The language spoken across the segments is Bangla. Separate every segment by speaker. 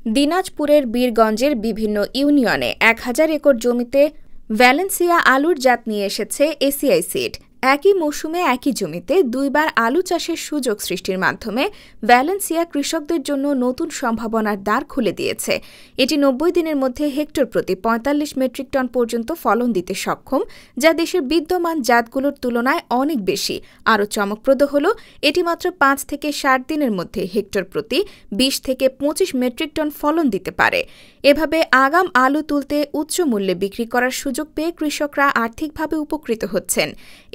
Speaker 1: দিনাজপুরের বীরগঞ্জের বিভিন্ন ইউনিয়নে ১,০০০ একর জমিতে ভ্যালেন্সিয়া আলুর জাত নিয়ে এসেছে এসিআই সিড। একই মৌসুমে একই জমিতে দুইবার আলু চাষের সুযোগ সৃষ্টির মাধ্যমে ভ্যালেন্সিয়া কৃষকদের জন্য নতুন সম্ভাবনার দ্বার খুলে দিয়েছে। এটি ৯০ দিনের মধ্যে হেক্টর প্রতি ৪৫ মেট্রিক টন পর্যন্ত ফলন দিতে সক্ষম, যা দেশের বিদ্যমান জাতগুলোর তুলনায় অনেক বেশি। আরও চমকপ্রদ হল, এটি মাত্র ৫ থেকে ৬০ দিনের মধ্যে হেক্টর প্রতি ২০ থেকে ২৫ মেট্রিক টন ফলন দিতে পারে। এভাবে আগাম আলু তুলতে উচ্চ মূল্যে বিক্রি করার সুযোগ পেয়ে কৃষকরা আর্থিকভাবে উপকৃত হচ্ছেন।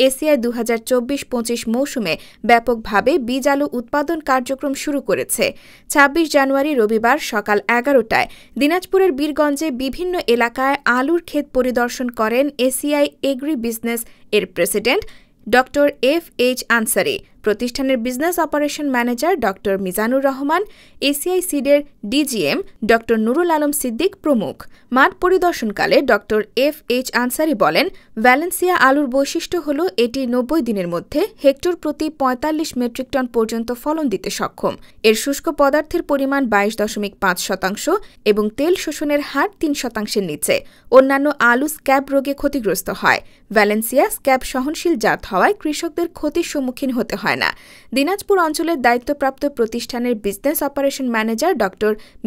Speaker 1: এসিআই ২০২৪-২৫ মৌসুমে ব্যাপকভাবে বীজ আলু উৎপাদন কার্যক্রম শুরু করেছে। ২৬ জানুয়ারি রবিবার সকাল ১১টায় দিনাজপুরের বীরগঞ্জে বিভিন্ন এলাকায় আলুর ক্ষেত পরিদর্শন করেন এসিআই এগ্রি বিজনেস এর প্রেসিডেন্ট ড এফ.এইচ. আনসারি, প্রতিষ্ঠানের বিজনেস অপারেশন ম্যানেজার ড মিজানুর রহমান, এসিআই সিডের ডিজিএম ড নুরুল আলম সিদ্দিক প্রমুখ। মাঠ পরিদর্শনকালে ড এফ.এইচ. আনসারি বলেন, ভ্যালেন্সিয়া আলুর বৈশিষ্ট্য হল এটি ৯০ দিনের মধ্যে হেক্টর প্রতি ৪৫ মেট্রিক টন পর্যন্ত ফলন দিতে সক্ষম। এর শুষ্ক পদার্থের পরিমাণ ২২.৫% এবং তেল শোষণের হার ৩%-এর নিচে। অন্যান্য আলু স্ক্যাব রোগে ক্ষতিগ্রস্ত হয়। ভ্যালেন্সিয়া স্ক্যাব সহনশীল জাত হওয়ায় কৃষকদের ক্ষতির সম্মুখীন হতে হয় না। দিনাজপুর অঞ্চলের দায়িত্বপ্রাপ্ত প্রতিষ্ঠানের বিজনেস অপারেশন ম্যানেজার ড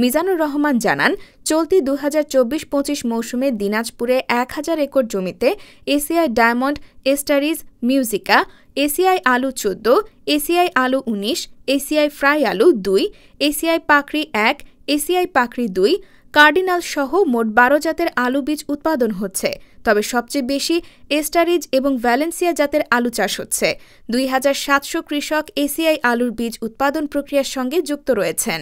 Speaker 1: মিজানুর রহমান জানান, চলতি ২০২৪-২৫ মৌসুমে দিনাজপুরে ১,০০০ একর জমিতে এসিআই ডায়মন্ড, এস্টারিজ, মিউজিকা, এসিআই আলু ১৪, এসিআই আলু ১৯, এসিআই ফ্রাই আলু ২, এসিআই পাকড়ি ১, এসিআই পাকড়ি ২, কার্ডিনাল সহ মোট ১২ জাতের আলু বীজ উৎপাদন হচ্ছে। তবে সবচেয়ে বেশি এস্টারিজ এবং ভ্যালেন্সিয়া জাতের আলু চাষ হচ্ছে। ২,৭০০ কৃষক এসিআই আলুর বীজ উৎপাদন প্রক্রিয়ার সঙ্গে যুক্ত রয়েছেন।